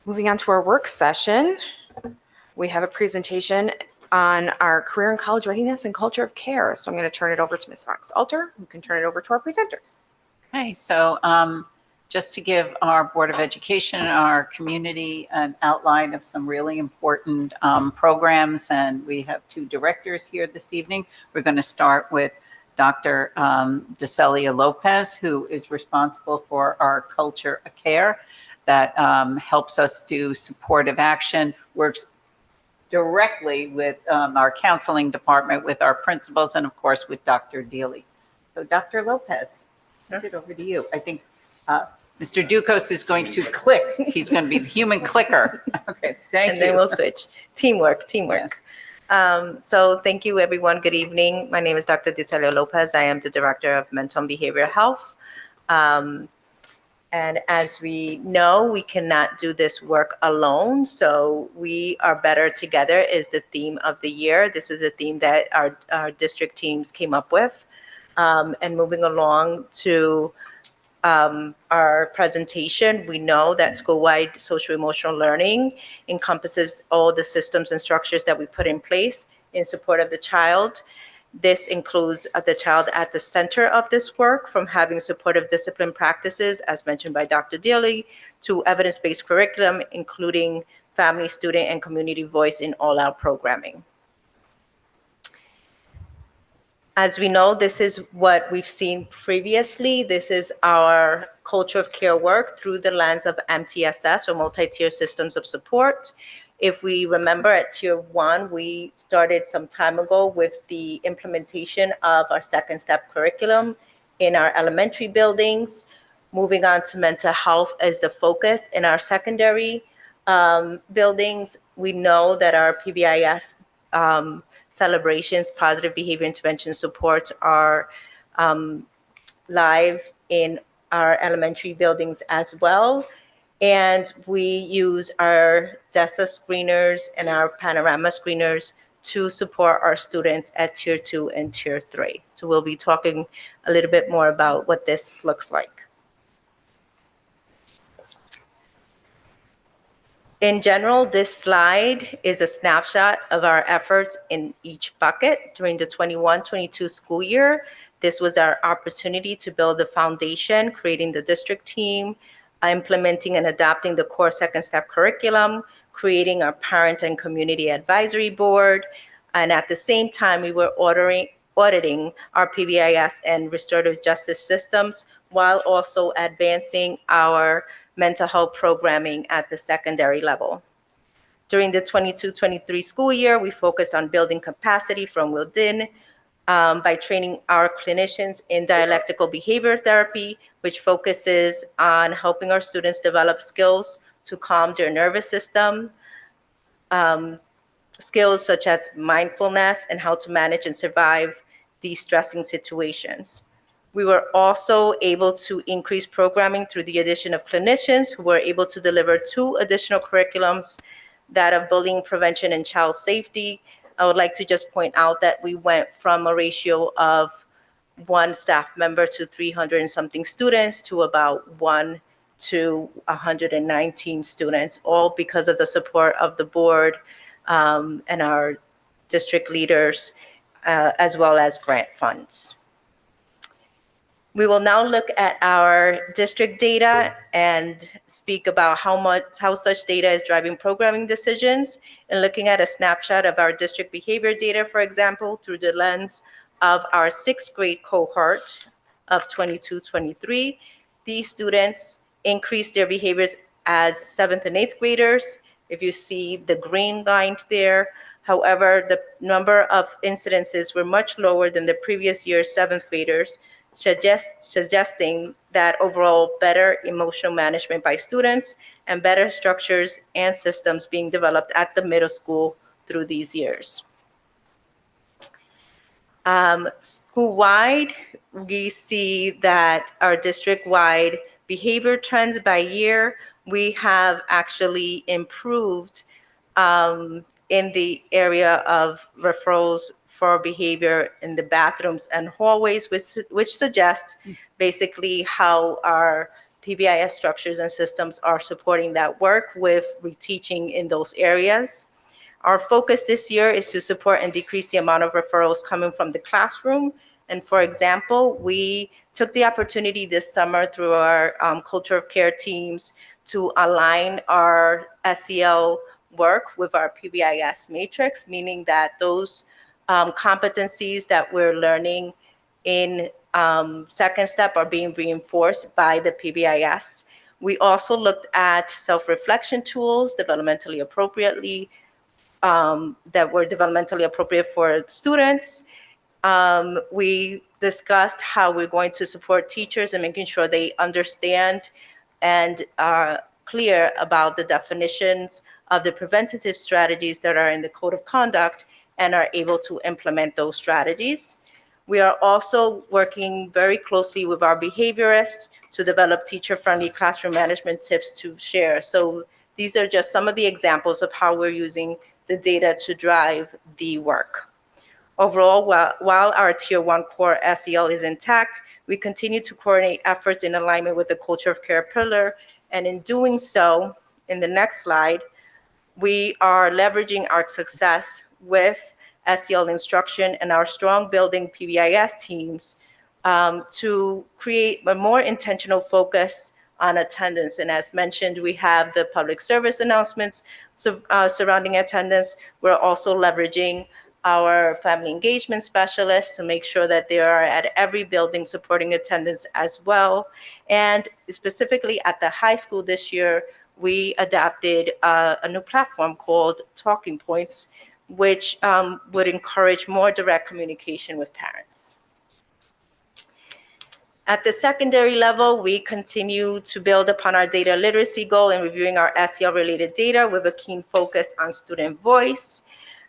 Moving on to our work session, we have a presentation on our career and college readiness and culture of care. So I'm going to turn it over to Ms. Fox-Alter, who can turn it over to our presenters. Okay, so just to give our Board of Education and our community an outline of some really important programs, and we have two directors here this evening. We're going to start with Dr. DeCelia Lopez, who is responsible for our culture of care that helps us do supportive action, works directly with our counseling department, with our principals, and of course with Dr. Deely. So Dr. Lopez, I'll turn it over to you. I think Mr. Ducos is going to click. He's going to be the human clicker. Okay, thank you. And then we'll switch. Teamwork. Yeah. So thank you, everyone. Good evening. My name is Dr. DeCelia Lopez. I am the Director of Mental and Behavioral Health. And as we know, we cannot do this work alone. So we are better together is the theme of the year. This is a theme that our district teams came up with. And moving along to our presentation, we know that school-wide social-emotional learning encompasses all the systems and structures that we put in place in support of the child. This includes the child at the center of this work, from having supportive discipline practices, as mentioned by Dr. Deely, to evidence-based curriculum, including family, student, and community voice in all our programming. As we know, this is what we've seen previously. This is our culture of care work through the lens of MTSS, or multi-tier systems of support. If we remember, at tier 1, we started some time ago with the implementation of our second step curriculum in our elementary buildings. Moving on to mental health as the focus in our secondary buildings. We know that our PBIS celebrations, positive behavior intervention supports, are live in our elementary buildings as well. And we use our DESA screeners and our panorama screeners to support our students at tier 2 and tier 3. So we'll be talking a little bit more about what this looks like. In general, this slide is a snapshot of our efforts in each bucket during the 21-22 school year. This was our opportunity to build the foundation, creating the district team, implementing and adopting the core second step curriculum, creating our parent and community advisory board. And at the same time, we were auditing our PBIS and restorative justice systems, while also advancing our mental health programming at the secondary level. During the 22-23 school year, we focused on building capacity from within by training our clinicians in dialectical behavior therapy, which focuses on helping our students develop skills to calm their nervous system, skills such as mindfulness and how to manage and survive de-stressing situations. We were also able to increase programming through the addition of clinicians who were able to deliver 2 additional curriculums, that of bullying prevention and child safety. I would like to just point out that we went from a ratio of 1 staff member to 300 and something students to about 1 to 119 students, all because of the support of the board and our district leaders, as well as grant funds. We will now look at our district data and speak about how such data is driving programming decisions, and looking at a snapshot of our district behavior data, for example, through the lens of our 6th grade cohort of 22-23. These students increased their behaviors as 7th and 8th graders. If you see the green line there, however, the number of incidences were much lower than the previous year's 7th graders, suggesting that overall better emotional management by students and better structures and systems being developed at the middle school through these years. School-wide, we see that our district-wide behavior trends by year, we have actually improved in the area of referrals for behavior in the bathrooms and hallways, which suggests basically how our PBIS structures and systems are supporting that work with reteaching in those areas. Our focus this year is to support and decrease the amount of referrals coming from the classroom. And for example, we took the opportunity this summer through our culture of care teams to align our SEL work with our PBIS matrix, meaning that those competencies that we're learning in second step are being reinforced by the PBIS. We also looked at self-reflection tools developmentally appropriately, that were developmentally appropriate for students. We discussed how we're going to support teachers and making sure they understand and are clear about the definitions of the preventative strategies that are in the code of conduct and are able to implement those strategies. We are also working very closely with our behaviorists to develop teacher-friendly classroom management tips to share. So these are just some of the examples of how we're using the data to drive the work. Overall, while our Tier 1 core SEL is intact, we continue to coordinate efforts in alignment with the culture of care pillar. And in doing so, in the next slide, we are leveraging our success with SEL instruction and our strong building PBIS teams to create a more intentional focus on attendance. And as mentioned, we have the public service announcements surrounding attendance. We're also leveraging our family engagement specialists to make sure that they are at every building supporting attendance as well. And specifically at the high school this year, we adapted a new platform called Talking Points, which would encourage more direct communication with parents. At the secondary level, we continue to build upon our data literacy goal in reviewing our SEL-related data with a keen focus on student voice.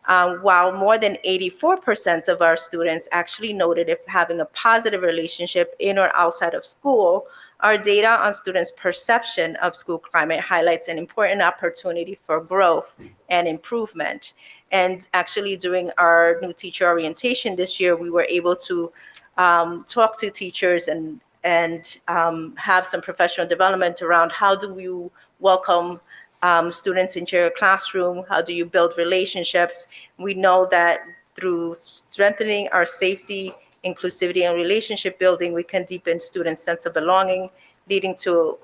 While more than 84% of our students actually noted if having a positive relationship in or outside of school, our data on students' perception of school climate highlights an important opportunity for growth and improvement. And actually, during our new teacher orientation this year, we were able to talk to teachers and have some professional development around how do you welcome students into your classroom, how do you build relationships. We know that through strengthening our safety, inclusivity, and relationship building, we can deepen students' sense of belonging, leading to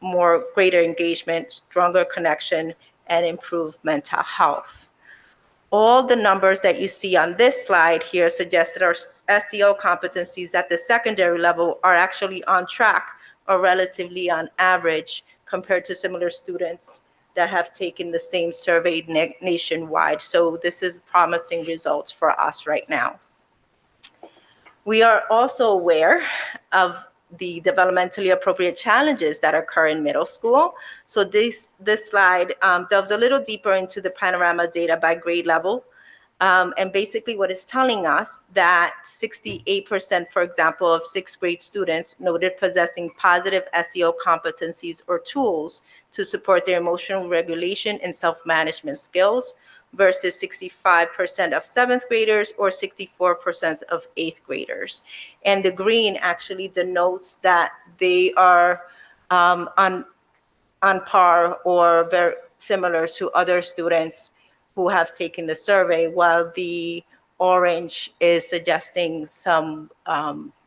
more greater engagement, stronger connection, and improved mental health. All the numbers that you see on this slide here suggest that our SEL competencies at the secondary level are actually on track or relatively on average compared to similar students that have taken the same survey nationwide. So this is promising results for us right now. We are also aware of the developmentally appropriate challenges that occur in middle school. So this slide delves a little deeper into the panorama data by grade level. And basically what it's telling us that 68%, for example, of sixth grade students noted possessing positive SEL competencies or tools to support their emotional regulation and self-management skills, versus 65% of seventh graders or 64% of eighth graders. And the green actually denotes that they are on par or very similar to other students who have taken the survey, while the orange is suggesting some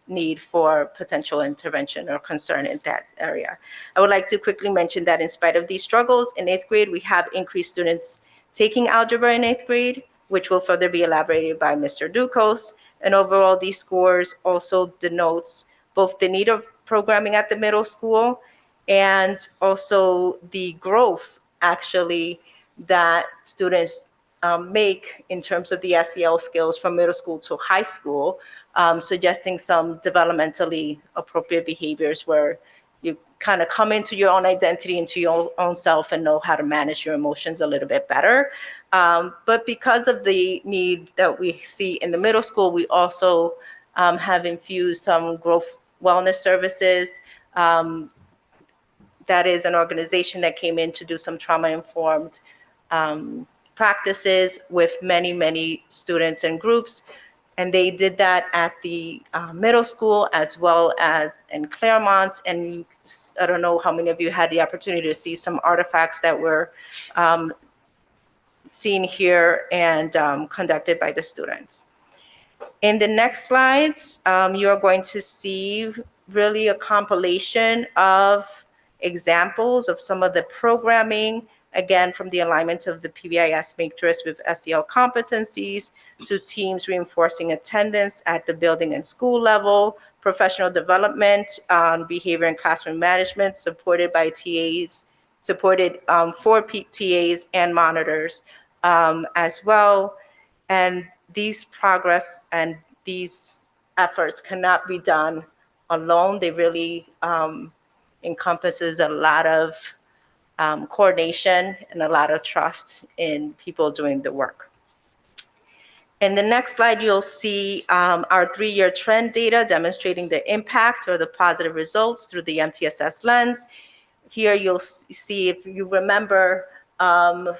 need for potential intervention or concern in that area. I would like to quickly mention that in spite of these struggles, in eighth grade, we have increased students taking algebra in eighth grade, which will further be elaborated by Mr. Ducos. And overall, these scores also denotes both the need of programming at the middle school and also the growth actually that students make in terms of the SEL skills from middle school to high school, suggesting some developmentally appropriate behaviors where you kind of come into your own identity, into your own self, and know how to manage your emotions a little bit better. But because of the need that we see in the middle school, we also have infused some growth wellness services. That is an organization that came in to do some trauma-informed practices with many, many students and groups. And they did that at the middle school as well as in Claremont. And I don't know how many of you had the opportunity to see some artifacts that were seen here and conducted by the students. In the next slides, you are going to see really a compilation of examples of some of the programming, again, from the alignment of the PBIS matrix with SEL competencies to teams reinforcing attendance at the building and school level, professional development, behavior and classroom management supported by TAs, supported for TAs and monitors as well. And these progress and these efforts cannot be done alone. They really encompasses a lot of coordination and a lot of trust in people doing the work. In the next slide, you'll see our 3-year trend data demonstrating the impact or the positive results through the MTSS lens. Here you'll see, if you remember,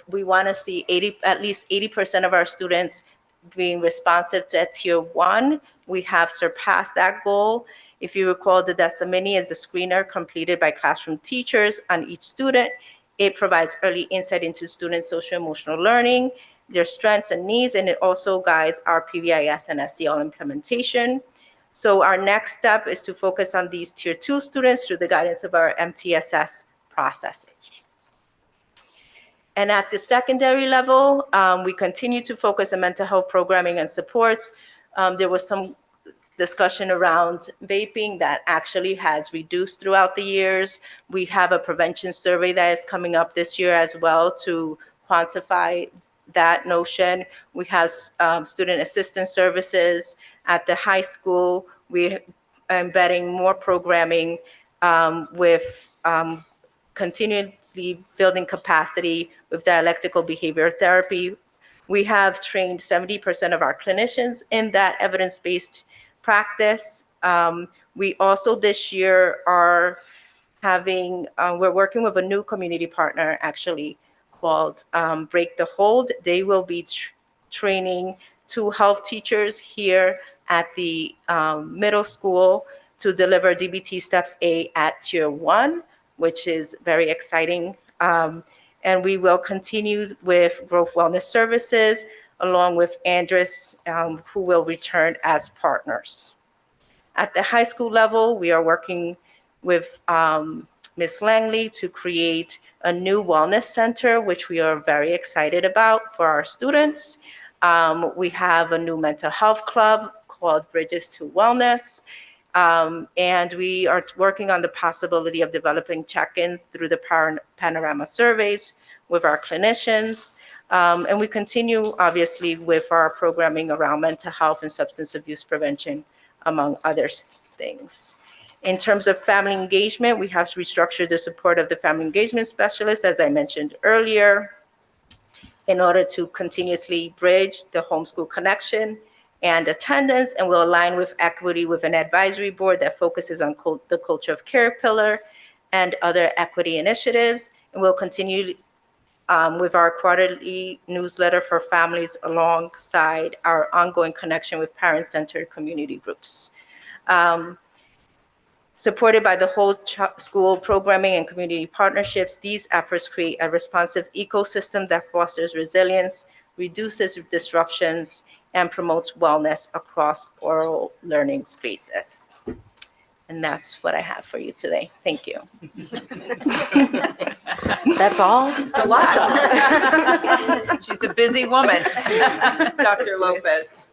we want to see at least 80% of our students being responsive to Tier 1. We have surpassed that goal. If you recall, the Decimini is a screener completed by classroom teachers on each student. It provides early insight into students' social emotional learning, their strengths and needs, and it also guides our PBIS and SEL implementation. So our next step is to focus on these Tier 2 students through the guidance of our MTSS processes. And at the secondary level, we continue to focus on mental health programming and supports. There was some discussion around vaping that actually has reduced throughout the years. We have a prevention survey that is coming up this year as well to quantify that notion. We have student assistance services at the high school. We're embedding more programming with continuously building capacity with dialectical behavior therapy. We have trained 70% of our clinicians in that evidence-based practice. We also this year are having, we're working with a new community partner actually called Break the Hold. They will be training 2 health teachers here at the middle school to deliver DBT Steps A at Tier 1, which is very exciting. And we will continue with Growth Wellness Services along with Andres, who will return as partners. At the high school level, we are working with Ms. Langley to create a new wellness center, which we are very excited about for our students. We have a new mental health club called Bridges to Wellness. And we are working on the possibility of developing check-ins through the panorama surveys with our clinicians. And we continue, obviously, with our programming around mental health and substance abuse prevention, among other things. In terms of family engagement, we have restructured the support of the family engagement specialist, as I mentioned earlier, in order to continuously bridge the homeschool connection and attendance, and will align with equity with an advisory board that focuses on the culture of care pillar and other equity initiatives. And we'll continue with our quarterly newsletter for families alongside our ongoing connection with parent-centered community groups. Supported by the whole school programming and community partnerships, these efforts create a responsive ecosystem that fosters resilience, reduces disruptions, and promotes wellness across oral learning spaces. And that's what I have for you today. Thank you. That's all? It's a lot. She's a busy woman, Dr. Lopez.